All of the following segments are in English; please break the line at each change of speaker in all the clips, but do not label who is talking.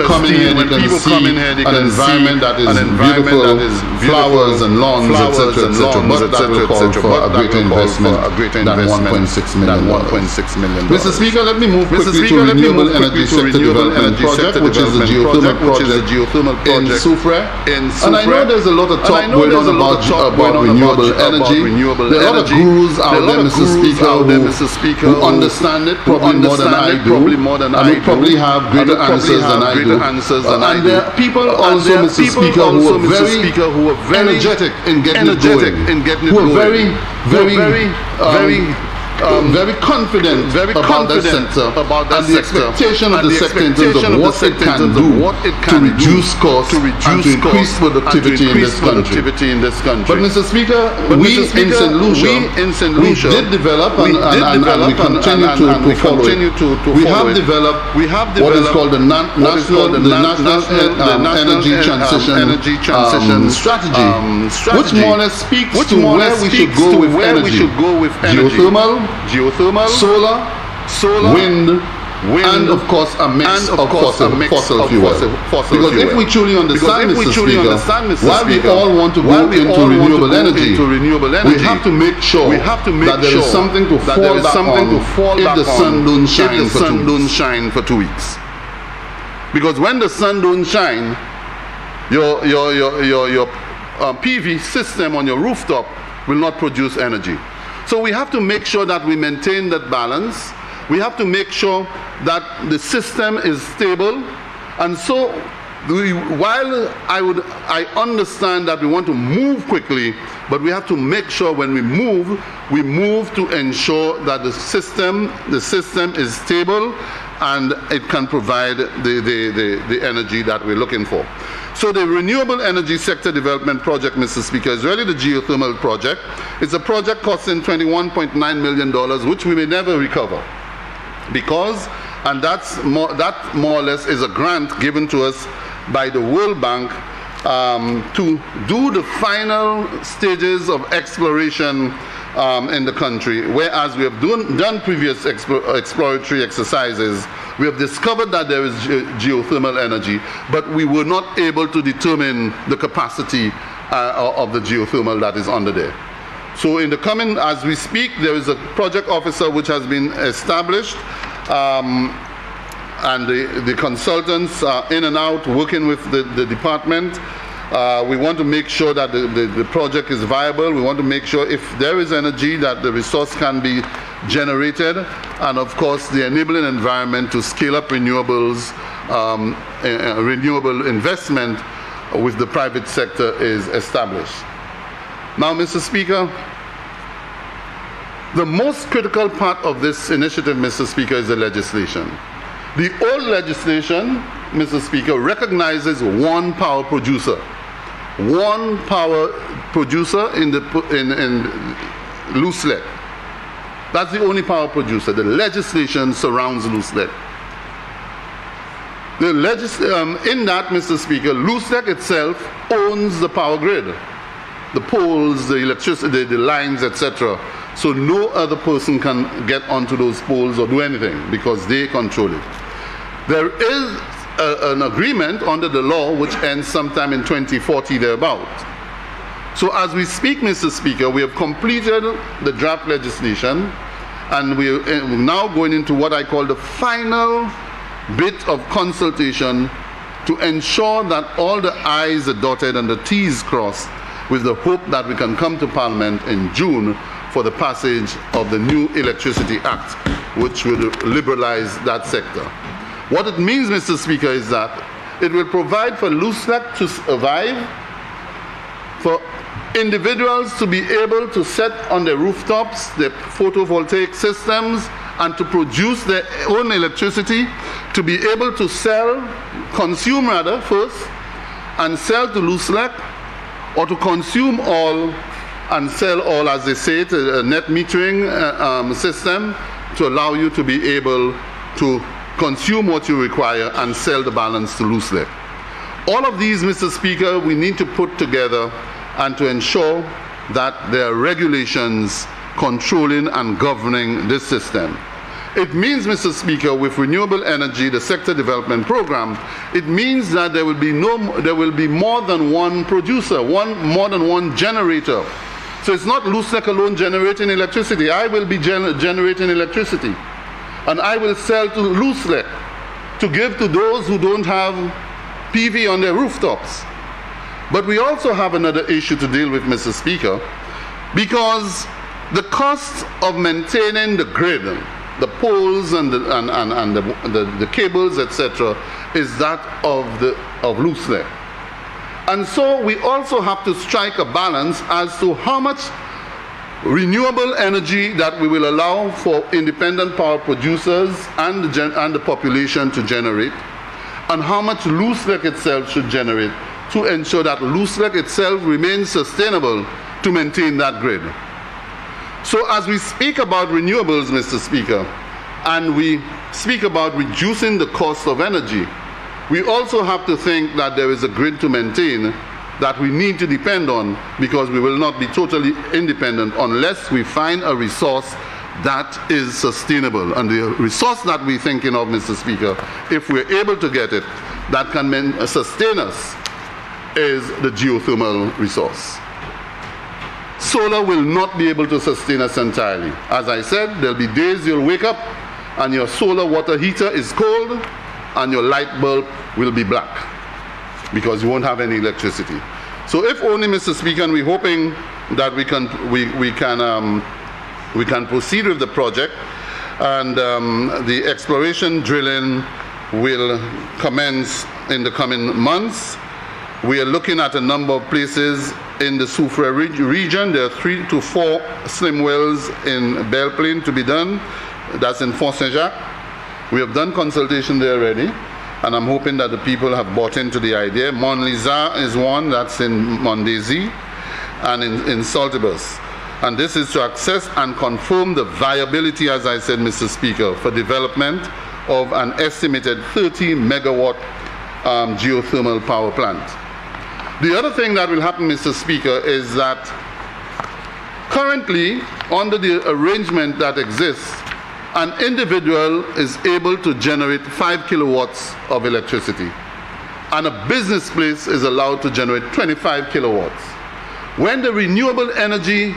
come in here, they can see an environment that is beautiful, flowers and lawns, etc., etc. But that will call for a greater investment than $1.6 million. Mr. Speaker, let me move quickly to Renewable Energy Sector Development Project, which is the geothermal project in Soufrière. And I know there's a lot of talk going on about renewable energy. There are a lot of gurus out there, Mr. Speaker, who understand it probably more than I do, and who probably have greater answers than I do. And there are people also, Mr. Speaker, who are very energetic in getting it going, who are very confident about that sector and the expectation of the sector in terms of what it can do to reduce costs and to increase productivity in this country. But Mr. Speaker, we in St. Lucia, we did develop and we continue to follow it. We have developed what is called the National Energy Transition Strategy, which more or less speaks to where we should go with energy. Geothermal, solar, wind, and of course a mix of fossil fuel. Because if we truly understand, Mr. Speaker, while we all want to go into renewable energy, we have to make sure that there is something to fall back on if the sun don't shine for 2 weeks. Because when the sun don't shine, your PV system on your rooftop will not produce energy. So we have to make sure that we maintain that balance. We have to make sure that the system is stable. And so while I understand that we want to move quickly, but we have to make sure when we move to ensure that the system is stable and it can provide the energy that we're looking for. So the Renewable Energy Sector Development Project, Mr. Speaker, is really the geothermal project. It's a project costing $21.9 million, which we may never recover. Because, and that more or less is a grant given to us by the World Bank to do the final stages of exploration in the country. Whereas we have done previous exploratory exercises, we have discovered that there is geothermal energy, but we were not able to determine the capacity of the geothermal that is under there. So in the coming, as we speak, there is a project officer which has been established, and the consultants are in and out working with the department. We want to make sure that the project is viable. We want to make sure if there is energy that the resource can be generated, and of course the enabling environment to scale up renewables, renewable investment with the private sector is established. Now, Mr. Speaker, the most critical part of this initiative, Mr. Speaker, is the legislation. The old legislation, Mr. Speaker, recognizes one power producer. One power producer in loose lead. That's the only power producer. The legislation surrounds loose lead. In that, Mr. Speaker, loose lead itself owns the power grid, the poles, the electricity, the lines, etc. So no other person can get onto those poles or do anything because they control it. There is an agreement under the law which ends sometime in 2040 thereabout. So as we speak, Mr. Speaker, we have completed the draft legislation, and we're now going into what I call the final bit of consultation to ensure that all the I's are dotted and the T's crossed, with the hope that we can come to Parliament in June for the passage of the new Electricity Act, which will liberalize that sector. What it means, Mr. Speaker, is that it will provide for loose lead to survive, for individuals to be able to set on their rooftops their photovoltaic systems and to produce their own electricity, to be able to consume first, and sell to loose lead, or to consume all and sell all, as they say, to a net metering system to allow you to be able to consume what you require and sell the balance to loose lead. All of these, Mr. Speaker, we need to put together and to ensure that there are regulations controlling and governing this system. It means, Mr. Speaker, with renewable energy, the sector development program, it means that there will be more than one producer, more than one generator. So it's not Loose-Neck alone generating electricity. I will be generating electricity, and I will sell to Loose-Neck to give to those who don't have PV on their rooftops. But we also have another issue to deal with, Mr. Speaker, because the cost of maintaining the grid, the poles and the cables, etc., is that of Loose-Neck. And so we also have to strike a balance as to how much renewable energy that we will allow for independent power producers and the population to generate, and how much Loose-Neck itself should generate to ensure that Loose-Neck itself remains sustainable to maintain that grid. So as we speak about renewables, Mr. Speaker, and we speak about reducing the cost of energy, we also have to think that there is a grid to maintain that we need to depend on, because we will not be totally independent unless we find a resource that is sustainable. And the resource that we're thinking of, Mr. Speaker, if we're able to get it, that can sustain us, is the geothermal resource. Solar will not be able to sustain us entirely. As I said, there'll be days you'll wake up and your solar water heater is cold and your light bulb will be black because you won't have any electricity. So if only, Mr. Speaker, and we're hoping that we can proceed with the project, and the exploration drilling will commence in the coming months. We are looking at a number of places in the Soufrière region. There are 3 to 4 slim wells in Belle Plaine to be done. That's in Fort Saint-Jacques. We have done consultation there already, and I'm hoping that the people have bought into the idea. Mont-Lisa is one, that's in Mondesi, and in Saltibus. And this is to access and confirm the viability, as I said, Mr. Speaker, for development of an estimated 30 megawatt geothermal power plant. The other thing that will happen, Mr. Speaker, is that currently, under the arrangement that exists, an individual is able to generate 5 kilowatts of electricity, and a business place is allowed to generate 25 kilowatts. When the renewable energy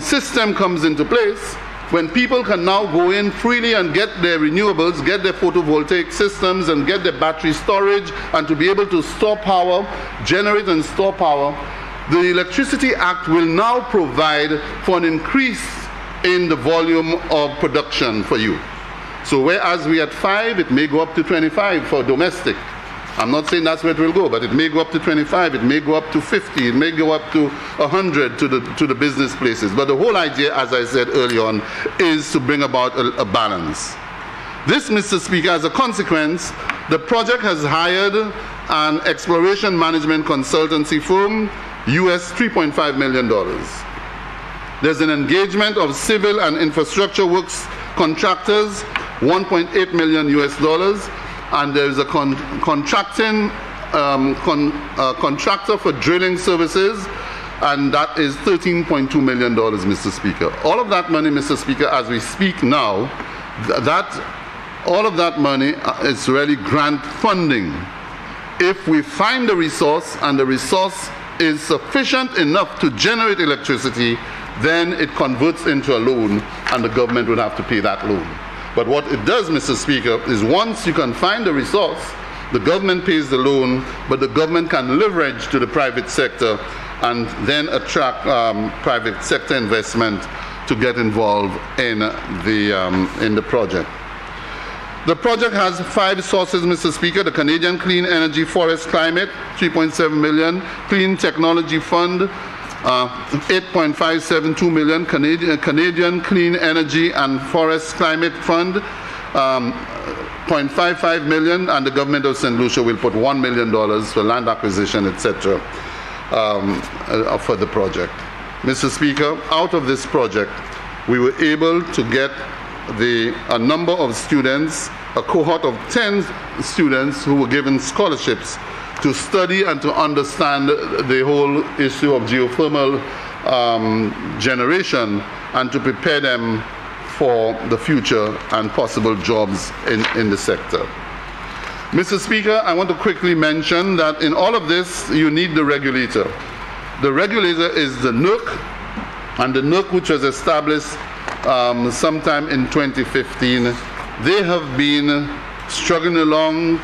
system comes into place, when people can now go in freely and get their renewables, get their photovoltaic systems, and get their battery storage, and to be able to store power, generate and store power, the Electricity Act will now provide for an increase in the volume of production for you. So whereas we at 5, it may go up to 25 for domestic. I'm not saying that's where it will go, but it may go up to 25, it may go up to 50, it may go up to 100 to the business places. But the whole idea, as I said early on, is to bring about a balance. This, Mr. Speaker, as a consequence, the project has hired an exploration management consultancy firm, US $3.5 million. There's an engagement of civil and infrastructure works contractors, $1.8 million US. And there is a contractor for drilling services, and that is $13.2 million, Mr. Speaker. All of that money, Mr. Speaker, as we speak now, all of that money is really grant funding. If we find the resource, and the resource is sufficient enough to generate electricity, then it converts into a loan, and the government would have to pay that loan. But what it does, Mr. Speaker, is once you can find the resource, the government pays the loan, but the government can leverage to the private sector and then attract private sector investment to get involved in the project. The project has 5 sources, Mr. Speaker: the Canadian Clean Energy Forest Climate, $3.7 million, Clean Technology Fund, $8.572 million, Canadian Clean Energy and Forest Climate Fund, $0.55 million, and the government of St. Lucia will put $1 million for land acquisition, etc., for the project. Mr. Speaker, out of this project, we were able to get a number of students, a cohort of 10 students who were given scholarships to study and to understand the whole issue of geothermal generation, and to prepare them for the future and possible jobs in the sector. Mr. Speaker, I want to quickly mention that in all of this, you need the regulator. The regulator is the NERC, and the NERC, which was established sometime in 2015, they have been struggling along.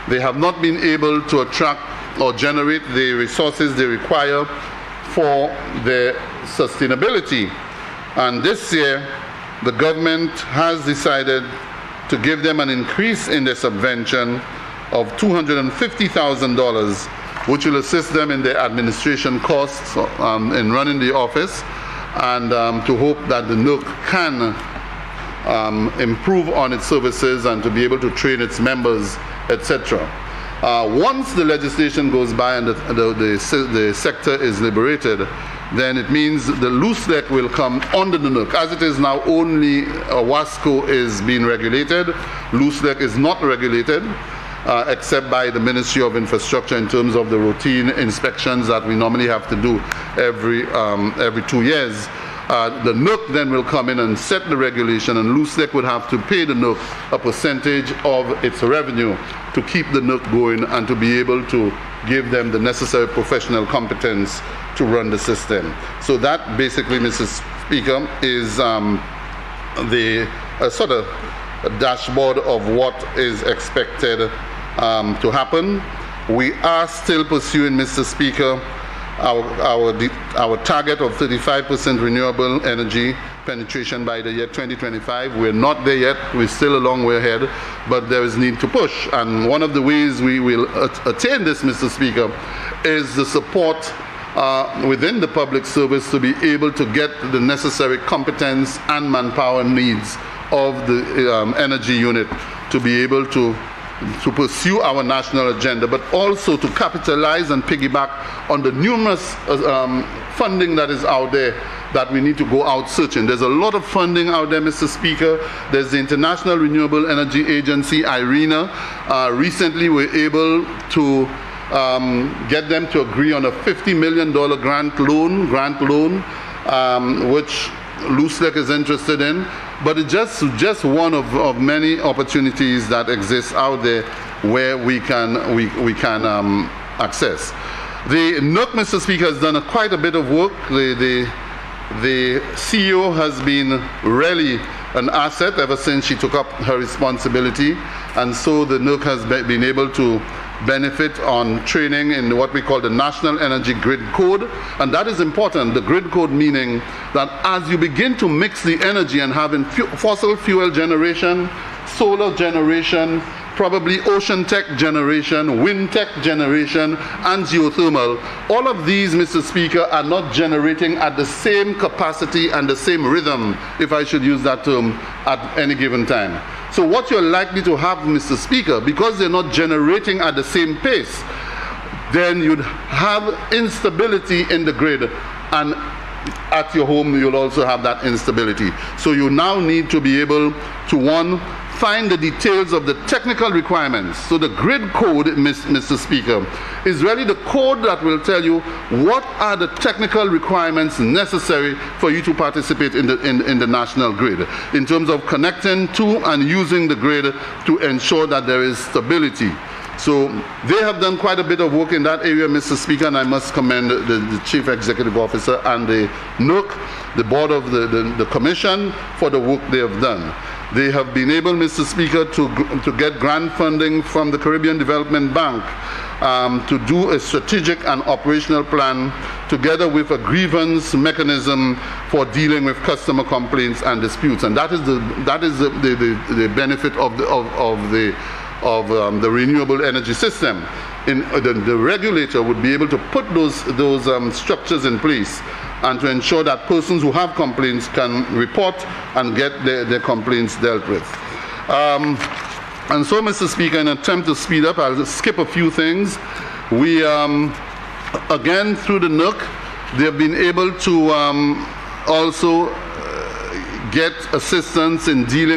They have not been able to attract or generate the resources they require for their sustainability. And this year, the government has decided to give them an increase in their subvention of $250,000, which will assist them in their administration costs in running the office, and to hope that the NERC can improve on its services and to be able to train its members, etc. Once the legislation goes by and the sector is liberated, then it means the loose deck will come under the NERC. As it is now, only WASCO is being regulated. Loose deck is not regulated, except by the Ministry of Infrastructure in terms of the routine inspections that we normally have to do every 2 years. The NERC then will come in and set the regulation, and loose deck would have to pay the NERC a percentage of its revenue to keep the NERC going and to be able to give them the necessary professional competence to run the system. So that basically, Mr. Speaker, is the sort of a dashboard of what is expected to happen. We are still pursuing, Mr. Speaker, our target of 35% renewable energy penetration by the year 2025. We're not there yet. We're still a long way ahead, but there is need to push. And one of the ways we will attain this, Mr. Speaker, is the support within the public service to be able to get the necessary competence and manpower needs of the energy unit to be able to pursue our national agenda, but also to capitalize and piggyback on the numerous funding that is out there that we need to go out searching. There's a lot of funding out there, Mr. Speaker. There's the International Renewable Energy Agency, IRENA. Recently, we're able to get them to agree on a $50 million grant loan, which LUSLEC is interested in, but it's just one of many opportunities that exist out there where we can access. The NERC, Mr. Speaker, has done quite a bit of work. The CEO has been really an asset ever since she took up her responsibility, and so the NERC has been able to benefit on training in what we call the National Energy Grid Code, and that is important. The grid code meaning that as you begin to mix the energy and having fossil fuel generation, solar generation, probably ocean tech generation, wind tech generation, and geothermal, all of these, Mr. Speaker, are not generating at the same capacity and the same rhythm, if I should use that term, at any given time. So what you're likely to have, Mr. Speaker, because they're not generating at the same pace, then you'd have instability in the grid, and at your home you'll also have that instability. So you now need to be able to, one, find the details of the technical requirements. So the grid code, Mr. Speaker, is really the code that will tell you what are the technical requirements necessary for you to participate in the national grid, in terms of connecting to and using the grid to ensure that there is stability. So they have done quite a bit of work in that area, Mr. Speaker, and I must commend the Chief Executive Officer and the NERC, the board of the Commission, for the work they have done. They have been able, Mr. Speaker, to get grant funding from the Caribbean Development Bank to do a strategic and operational plan together with a grievance mechanism for dealing with customer complaints and disputes. And that is the benefit of the renewable energy system. The regulator would be able to put those structures in place and to ensure that persons who have complaints can report and get their complaints dealt with. And so, Mr. Speaker, in an attempt to speed up, I'll skip a few things. We, again, through the NERC, they have been able to also get assistance in dealing